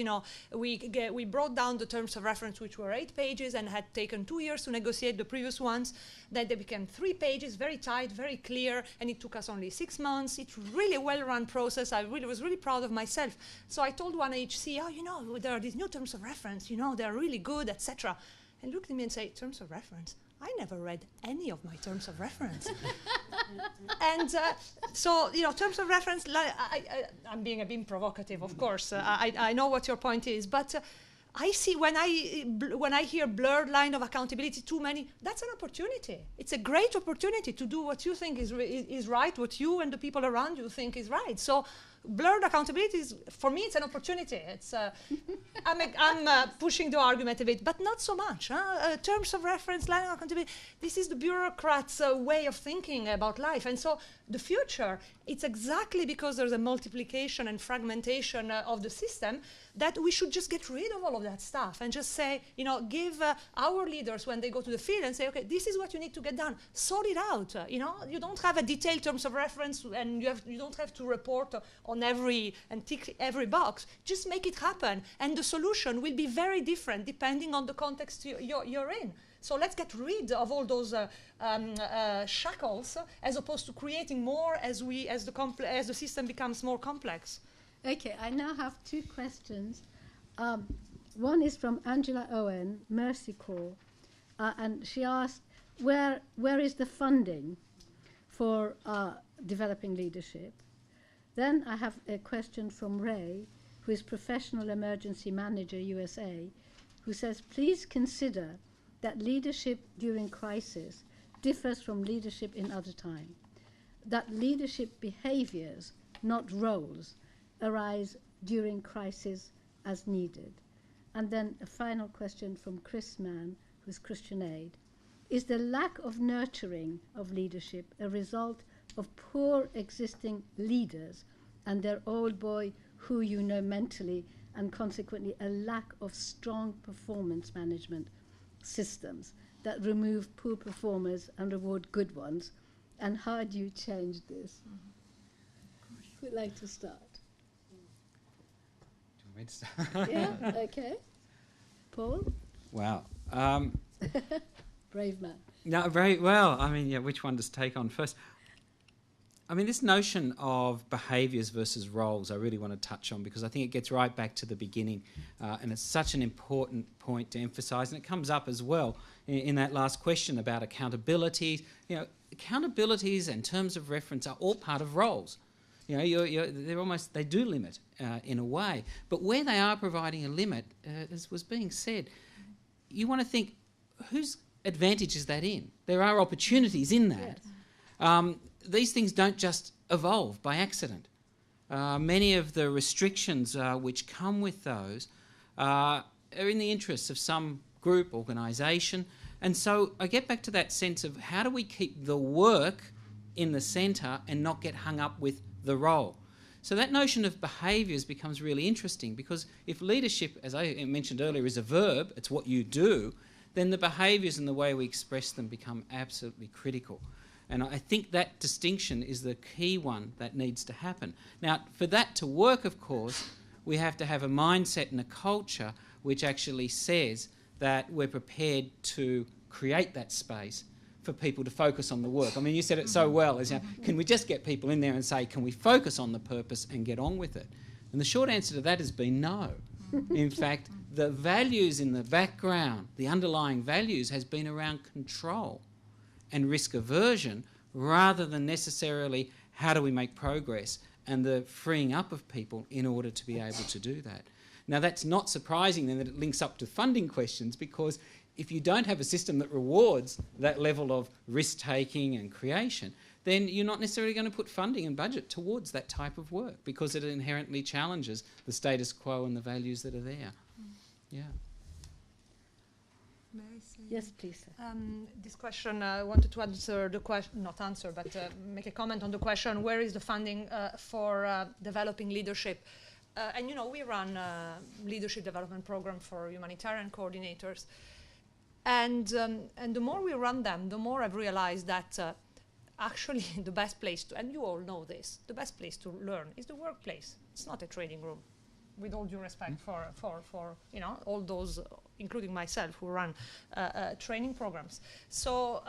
we brought down the terms of reference, which were 8 pages and had taken 2 years to negotiate the previous ones. Then they became 3 pages, very tight, very clear, and it took us only 6 months. It's really a well-run process. I was really proud of myself. So I told one HC, there are these new terms of reference, they're really good, etc. And looked at me and said, terms of reference? I never read any of my terms of reference. And so, terms of reference, I'm being provocative, of course. I know what your point is, but I see when I hear blurred line of accountability, too many, that's an opportunity. It's a great opportunity to do what you think is right, what you and the people around you think is right. So blurred accountability is, for me, it's an opportunity. It's I'm pushing the argument a bit, but not so much. Terms of reference, line of accountability, this is the bureaucrats' way of thinking about life. And so the future, it's exactly because there's a multiplication and fragmentation of the system that we should just get rid of all of that stuff and just say, give our leaders, when they go to the field, and say, okay, this is what you need to get done. Sort it out. You don't have a detailed terms of reference, and you don't have to report on and tick every box. Just make it happen, and the solution will be very different depending on the context you're in. So let's get rid of all those shackles, as opposed to creating more as the system becomes more complex. Okay, I now have 2 questions. One is from Angela Owen, Mercy Corps, and she asked, where is the funding for developing leadership? Then I have a question from Ray, who is Professional Emergency Manager, USA, who says, please consider that leadership during crisis differs from leadership in other time, that leadership behaviors, not roles, arise during crisis as needed. And then a final question from Chris Mann, who's Christian Aid. Is the lack of nurturing of leadership a result of poor existing leaders and their old boy who you know mentally, and consequently a lack of strong performance management systems that remove poor performers and reward good ones? And how do you change this? Who would like to start? Do you want me to start? Yeah, okay. Paul? Wow. Brave man. No, very well. I mean, yeah, which one to take on first? I mean, this notion of behaviours versus roles I really want to touch on, because I think it gets right back to the beginning, and it's such an important point to emphasise, and it comes up as well in that last question about accountability. You know, accountabilities and terms of reference are all part of roles. You know, they do limit in a way, but where they are providing a limit, as was being said, you want to think, whose advantage is that in? There are opportunities in that. Yes. These things don't just evolve by accident. Many of the restrictions which come with those are in the interests of some group, organisation. And so I get back to that sense of how do we keep the work in the centre and not get hung up with the role. So that notion of behaviours becomes really interesting, because if leadership, as I mentioned earlier, is a verb, it's what you do, then the behaviours and the way we express them become absolutely critical. And I think that distinction is the key one that needs to happen. Now, for that to work, of course, we have to have a mindset and a culture which actually says that we're prepared to create that space for people to focus on the work. I mean, you said it so well, as, you know, can we just get people in there and say, can we focus on the purpose and get on with it? And the short answer to that has been no. In fact, the values in the background, the underlying values, has been around control and risk aversion, rather than necessarily how do we make progress and the freeing up of people in order to be able to do that. Now, that's not surprising then that it links up to funding questions, because if you don't have a system that rewards that level of risk-taking and creation, then you're not necessarily going to put funding and budget towards that type of work, because it inherently challenges the status quo and the values that are there. Yeah. May I say? Yes, please. This question, I wanted to answer the question, not answer, but make a comment on the question, where is the funding for developing leadership? And you know, we run a leadership development program for humanitarian coordinators. And the more we run them, the more I've realized that actually the best place to, and you all know this, the best place to learn is the workplace. It's not a training room. With all due respect for you know, all those, including myself, who run training programs. So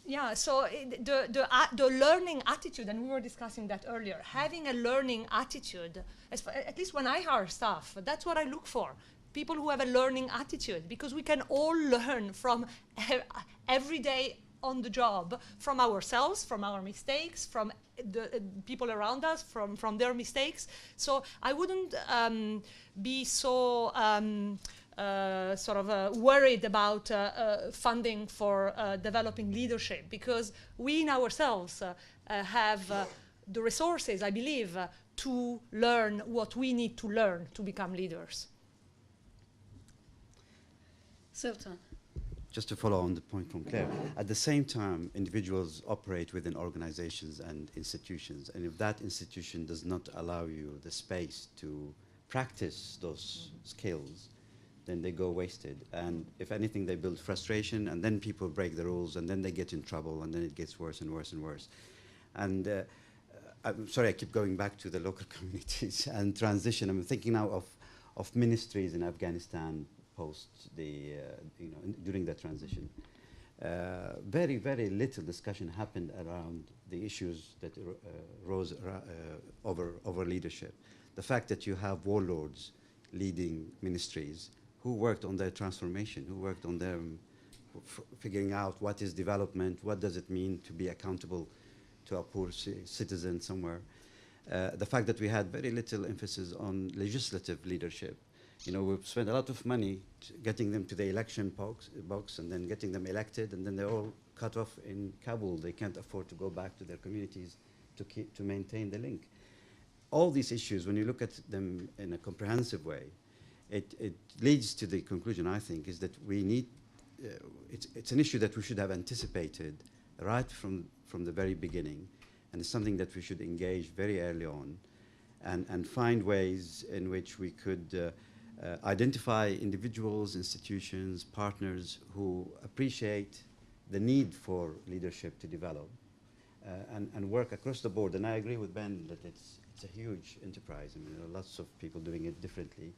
yeah, so the learning attitude, and we were discussing that earlier, having a learning attitude, at least when I hire staff, that's what I look for. People who have a learning attitude, because we can all learn from every day on the job, from ourselves, from our mistakes, from the people around us, from their mistakes. So I wouldn't be so worried about funding for developing leadership, because we in ourselves have the resources, I believe, to learn what we need to learn to become leaders. Sultan. Just to follow on the point from Claire, at the same time, individuals operate within organizations and institutions, and if that institution does not allow you the space to practice those skills, then they go wasted. And if anything, they build frustration, and then people break the rules, and then they get in trouble, and then it gets worse and worse and worse. And I'm sorry, I keep going back to the local communities and transition. I'm thinking now of ministries in Afghanistan post the, during the transition. Very, very little discussion happened around the issues that rose over leadership. The fact that you have warlords leading ministries who worked on their transformation, who worked on them figuring out what is development, what does it mean to be accountable to a poor citizen somewhere. The fact that we had very little emphasis on legislative leadership. You know, we've spent a lot of money getting them to the election box and then getting them elected, and then they're all cut off in Kabul. They can't afford to go back to their communities to maintain the link. All these issues, when you look at them in a comprehensive way, it leads to the conclusion, I think, is that we need it's an issue that we should have anticipated right from the very beginning, and it's something that we should engage very early on, and find ways in which we could identify individuals, institutions, partners who appreciate the need for leadership to develop, and work across the board. And I agree with Ben that it's a huge enterprise. I mean, there are lots of people doing it differently.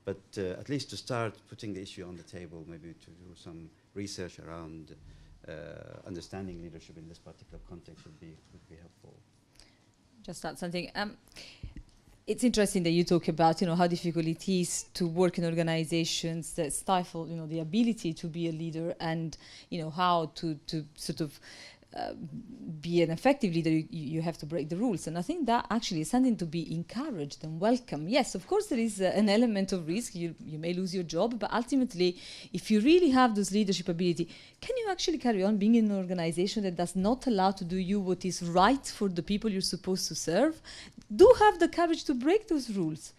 But at least to start putting the issue on the table, maybe to do some research around understanding leadership in this particular context would be helpful. Just add something. It's interesting that you talk about, how difficult it is to work in organizations that stifle, the ability to be a leader, and, how to sort of be an effective leader, you have to break the rules. And I think that actually is something to be encouraged and welcome. Yes, of course, there is an element of risk. You may lose your job, but ultimately, if you really have this leadership ability, can you actually carry on being in an organization that does not allow to do you what is right for the people you're supposed to serve? Do have the courage to break those rules.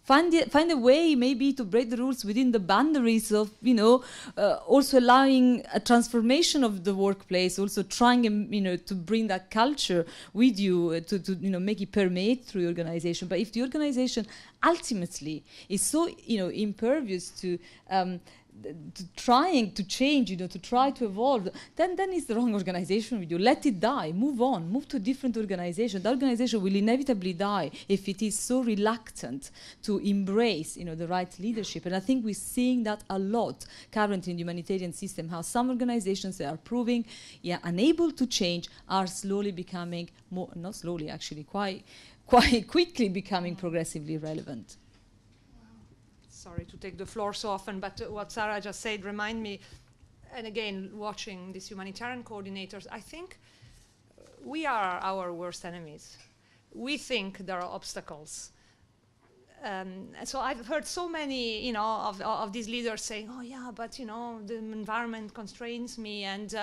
Find a way maybe to break the rules within the boundaries of, also allowing a transformation of the workplace, also trying, to bring that culture with you, to make it permeate through your organization. But if the organization ultimately is so, impervious to trying to change, to try to evolve, then it's the wrong organization with you. Let it die. Move on. Move to a different organization. The organization will inevitably die if it is so reluctant to embrace, the right leadership. And I think we're seeing that a lot currently in the humanitarian system, how some organizations that are proving unable to change are slowly becoming more, not slowly actually, quite quickly becoming progressively relevant. Sorry to take the floor so often, but what Sarah just said remind me, and again, watching these humanitarian coordinators, I think we are our worst enemies. We think there are obstacles. So I've heard so many, of these leaders saying, "Oh yeah, but the environment constrains me," and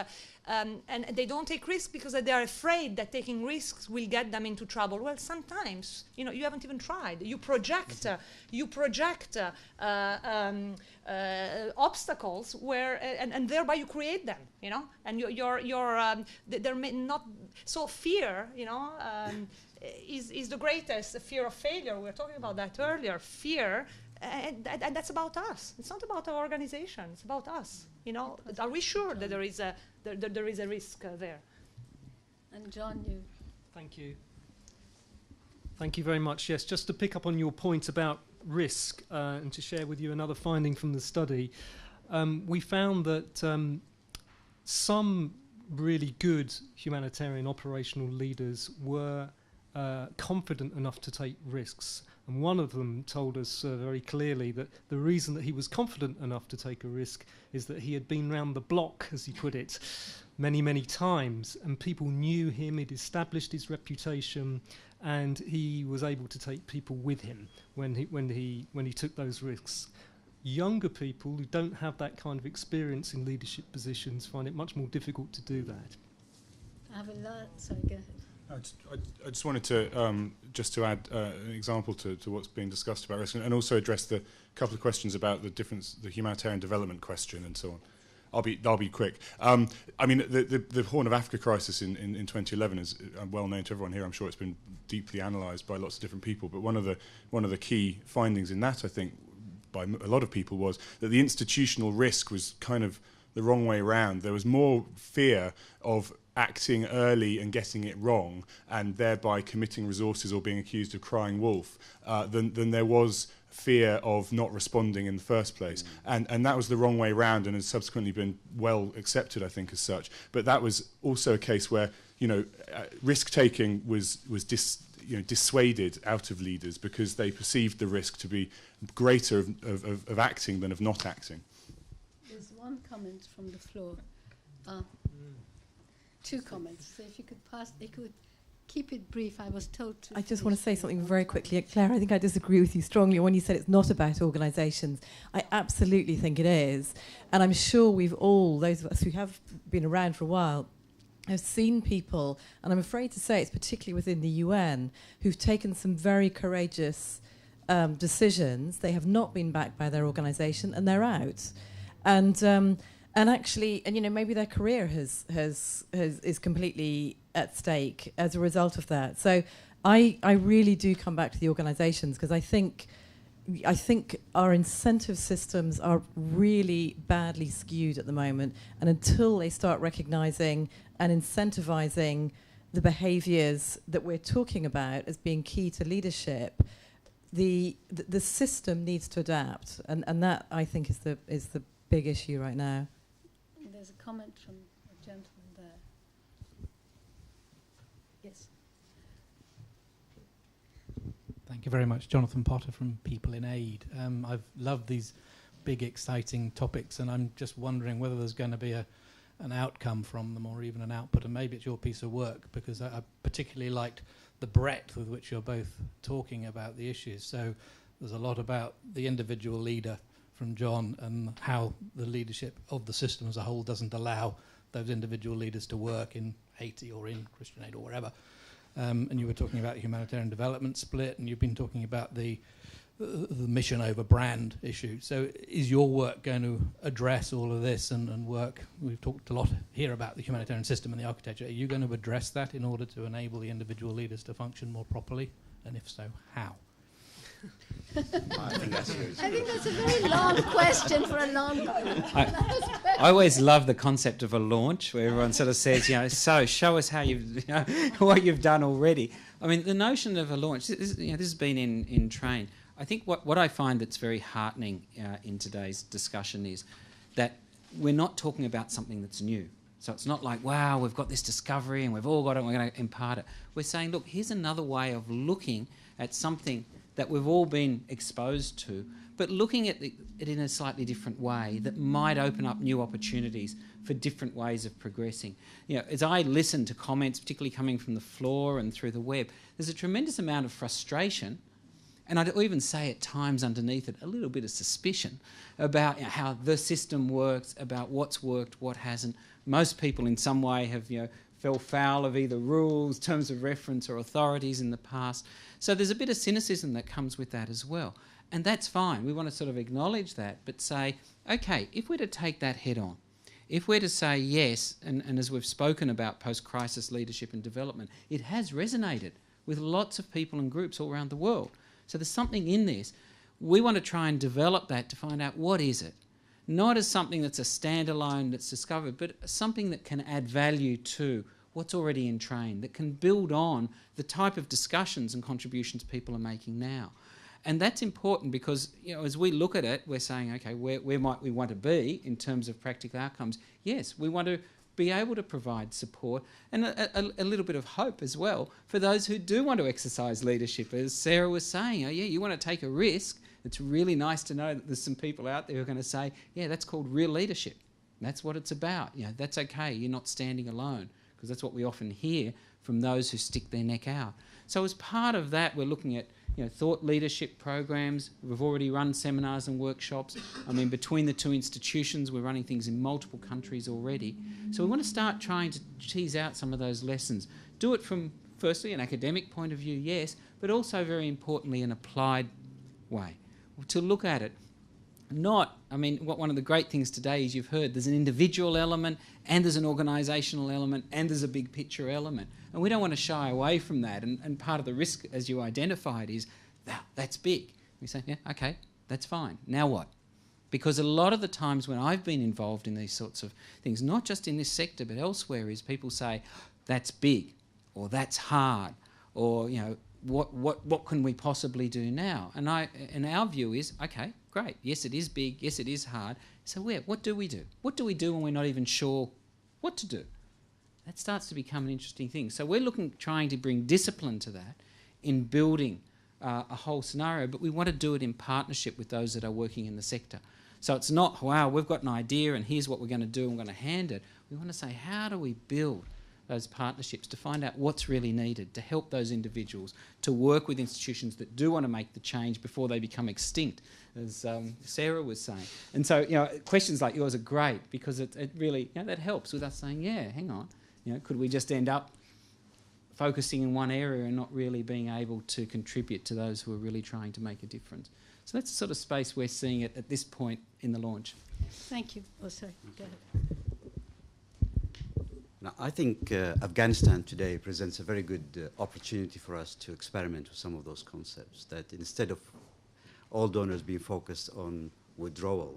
they don't take risks because they are afraid that taking risks will get them into trouble. Well, sometimes, you haven't even tried. You project obstacles where, and thereby you create them, and they're not so fear, is the greatest fear of failure. We were talking about that earlier. Fear, and that's about us. It's not about our organization. It's about us. Are we sure that there is a risk there? And John, you. Thank you. Thank you very much. Yes, just to pick up on your point about risk and to share with you another finding from the study, we found that some really good humanitarian operational leaders were confident enough to take risks. And one of them told us very clearly that the reason that he was confident enough to take a risk is that he had been round the block, as he put it, many, many times, and people knew him, he'd established his reputation, and he was able to take people with him when he took those risks. Younger people who don't have that kind of experience in leadership positions find it much more difficult to do that. I have a lot, so go ahead. I just wanted to just to add an example to what's being discussed about risk, and also address the couple of questions about the difference, the humanitarian development question, and so on. I'll be quick. I mean, the Horn of Africa crisis in 2011 is well known to everyone here. I'm sure it's been deeply analysed by lots of different people. But one of the key findings in that, I think, by a lot of people, was that the institutional risk was kind of the wrong way around. There was more fear of acting early and getting it wrong, and thereby committing resources or being accused of crying wolf, than there was fear of not responding in the first place. And that was the wrong way round, and has subsequently been well accepted, I think, as such. But that was also a case where, risk-taking was dissuaded out of leaders because they perceived the risk to be greater of acting than of not acting. There's one comment from the floor. Two comments. So if you could keep it brief. I was told to. I just want to say something very quickly. Claire, I think I disagree with you strongly when you said it's not about organisations. I absolutely think it is. And I'm sure we've all, those of us who have been around for a while, have seen people, and I'm afraid to say it's particularly within the UN, who've taken some very courageous decisions. They have not been backed by their organisation, and they're out. And and actually, and maybe their career is completely at stake as a result of that. So I really do come back to the organisations, because I think our incentive systems are really badly skewed at the moment, and until they start recognising and incentivising the behaviours that we're talking about as being key to leadership, the system needs to adapt, and that, I think, is the big issue right now. There's a comment from a gentleman there. Yes. Thank you very much. Jonathan Potter from People in Aid. I've loved these big, exciting topics, and I'm just wondering whether there's going to be an outcome from them, or even an output, and maybe it's your piece of work, because I particularly liked the breadth with which you're both talking about the issues. So there's a lot about the individual leader from John, and how the leadership of the system as a whole doesn't allow those individual leaders to work in Haiti or in Christian Aid or wherever. And you were talking about humanitarian development split, and you've been talking about the mission over brand issue. So is your work going to address all of this and work? We've talked a lot here about the humanitarian system and the architecture. Are you going to address that in order to enable the individual leaders to function more properly? And if so, how? I think that's a very long question for a long time. I always love the concept of a launch, where everyone sort of says, so show us how you've, what you've done already. I mean, the notion of a launch, this has been in train. I think what I find that's very heartening in today's discussion is that we're not talking about something that's new. So it's not like, wow, we've got this discovery and we've all got it and we're going to impart it. We're saying, look, here's another way of looking at something that we've all been exposed to, but looking at it in a slightly different way that might open up new opportunities for different ways of progressing. As I listen to comments, particularly coming from the floor and through the web, there's a tremendous amount of frustration, and I'd even say at times underneath it a little bit of suspicion about how the system works, about what's worked, what hasn't. Most people in some way have fell foul of either rules, terms of reference or authorities in the past. So there's a bit of cynicism that comes with that as well. And that's fine. We want to sort of acknowledge that, but say, okay, if we're to take that head on, if we're to say yes, and as we've spoken about post-crisis leadership and development, it has resonated with lots of people and groups all around the world. So there's something in this. We want to try and develop that to find out what is it. Not as something that's a standalone that's discovered, but something that can add value to what's already in train, that can build on the type of discussions and contributions people are making now. And that's important because, as we look at it, we're saying, okay, where might we want to be in terms of practical outcomes? Yes, we want to be able to provide support and a little bit of hope as well for those who do want to exercise leadership. As Sarah was saying, you want to take a risk. It's really nice to know that there's some people out there who are going to say, that's called real leadership. That's what it's about. That's okay. You're not standing alone, because that's what we often hear from those who stick their neck out. So as part of that, we're looking at thought leadership programs. We've already run seminars and workshops. I mean, between the two institutions, we're running things in multiple countries already. So we want to start trying to tease out some of those lessons. Do it from, firstly, an academic point of view, yes, but also, very importantly, an applied way. To look at it. One of the great things today is you've heard there's an individual element and there's an organisational element and there's a big picture element. And we don't want to shy away from that. And part of the risk, as you identified, is that's big. We say, okay, that's fine. Now what? Because a lot of the times when I've been involved in these sorts of things, not just in this sector but elsewhere, is people say, that's big, or that's hard, or, what can we possibly do now? And our view is, okay, great. Yes, it is big. Yes, it is hard. So what do we do? What do we do when we're not even sure what to do? That starts to become an interesting thing. So we're trying to bring discipline to that in building a whole scenario, but we want to do it in partnership with those that are working in the sector. So it's not, wow, we've got an idea and here's what we're going to do and we're going to hand it. We want to say, how do we build those partnerships to find out what's really needed to help those individuals, to work with institutions that do want to make the change before they become extinct, as Sarah was saying. And so, questions like yours are great because it really, that helps with us saying, hang on, could we just end up focusing in one area and not really being able to contribute to those who are really trying to make a difference? So that's the sort of space we're seeing it at this point in the launch. Thank you. Oh, sorry. Go ahead. Now, I think Afghanistan today presents a very good opportunity for us to experiment with some of those concepts, that instead of all donors being focused on withdrawal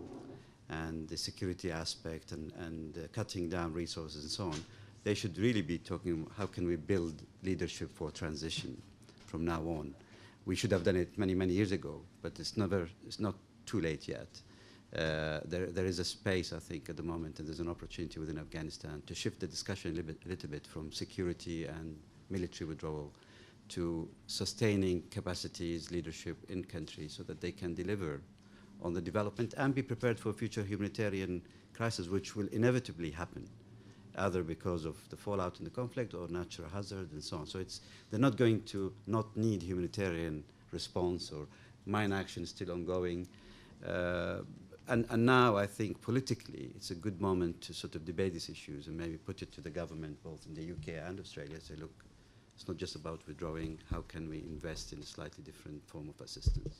and the security aspect and cutting down resources and so on, they should really be talking how can we build leadership for transition from now on. We should have done it many, many years ago, but it's not too late yet. There is a space, I think, at the moment, and there's an opportunity within Afghanistan to shift the discussion a little bit from security and military withdrawal to sustaining capacities, leadership in countries so that they can deliver on the development and be prepared for future humanitarian crises, which will inevitably happen, either because of the fallout in the conflict or natural hazard and so on. So they're not going to not need humanitarian response, or mine action is still ongoing. And now I think politically it's a good moment to sort of debate these issues and maybe put it to the government, both in the UK and Australia, say, look, it's not just about withdrawing, how can we invest in a slightly different form of assistance?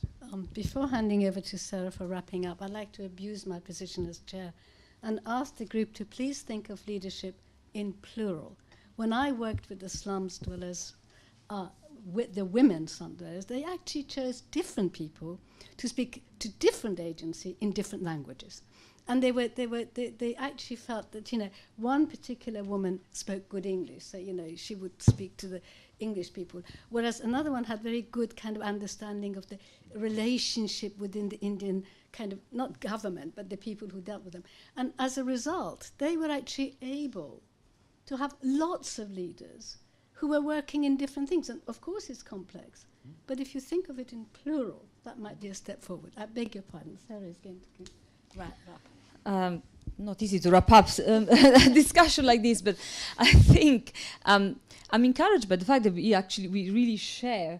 Before handing over to Sarah for wrapping up, I'd like to abuse my position as chair and ask the group to please think of leadership in plural. When I worked with the slums dwellers, with the women slum dwellers, they actually chose different people to speak to different agency in different languages. And they actually felt that, you know, one particular woman spoke good English, so, you know, she would speak to the English people, whereas another one had very good kind of understanding of the relationship within the Indian kind of, not government, but the people who dealt with them. And as a result, they were actually able to have lots of leaders who were working in different things. And of course it's complex, but if you think of it in plural, that might be a step forward. I beg your pardon, Sarah is going to wrap up. Not easy to wrap up a discussion like this, but I think I'm encouraged by the fact that we really share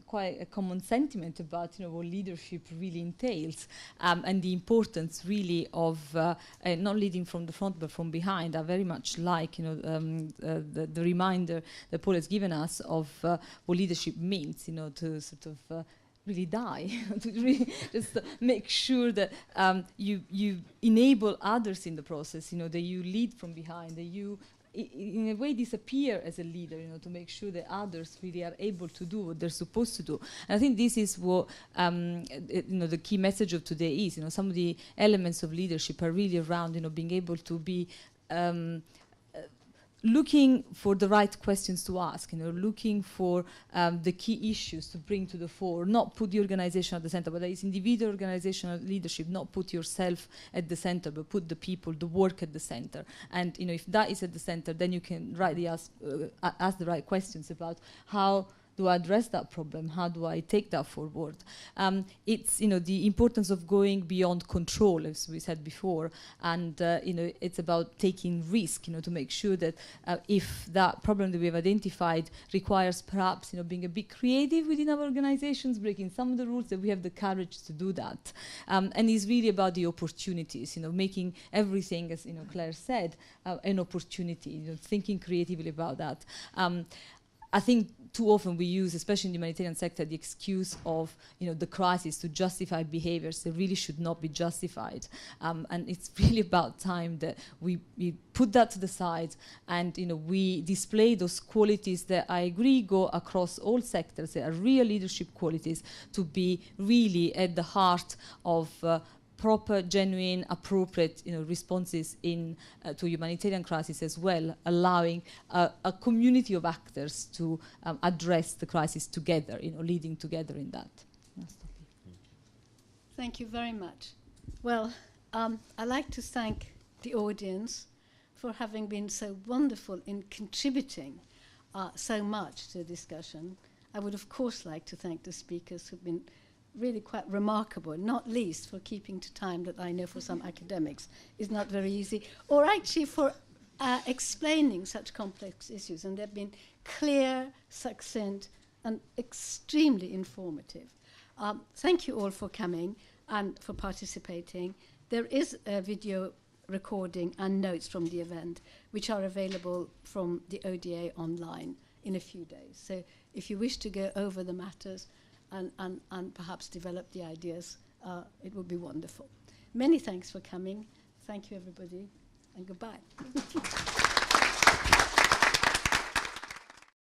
quite a common sentiment about, you know, what leadership really entails, and the importance really of not leading from the front but from behind. I very much like, you know, the reminder that Paul has given us of what leadership means, you know, to sort of really die, to really just make sure that you enable others in the process, you know, that you lead from behind, that you in a way disappear as a leader, you know, to make sure that others really are able to do what they're supposed to do. And I think this is what you know, the key message of today is, you know, some of the elements of leadership are really around, you know, being able to be looking for the right questions to ask, you know, looking for the key issues to bring to the fore, not put the organization at the center, but that is individual organizational leadership, not put yourself at the center, but put the people, the work at the center. And, you know, if that is at the center, then you can rightly ask the right questions about how do I address that problem? How do I take that forward? It's, you know, the importance of going beyond control, as we said before, and you know, it's about taking risk, you know, to make sure that if that problem that we have identified requires perhaps, you know, being a bit creative within our organizations, breaking some of the rules, that we have the courage to do that. And it's really about the opportunities, you know, making everything, as, you know, Claire said, an opportunity, you know, thinking creatively about that. I think too often we use, especially in the humanitarian sector, the excuse of, you know, the crisis to justify behaviors that really should not be justified. And it's really about time that we put that to the side and, you know, we display those qualities that I agree go across all sectors, that are real leadership qualities, to be really at the heart of proper, genuine, appropriate, you know, responses in to humanitarian crisis as well, allowing a community of actors to address the crisis together, you know, leading together in that. Thank you very much. Well, I'd like to thank the audience for having been so wonderful in contributing so much to the discussion. I would, of course, like to thank the speakers who've been really quite remarkable, not least for keeping to time that I know for some academics is not very easy, or actually for explaining such complex issues. And they've been clear, succinct, and extremely informative. Thank you all for coming and for participating. There is a video recording and notes from the event, which are available from the ODA online in a few days. So if you wish to go over the matters, and perhaps develop the ideas, it would be wonderful. Many thanks for coming. Thank you, everybody, and goodbye.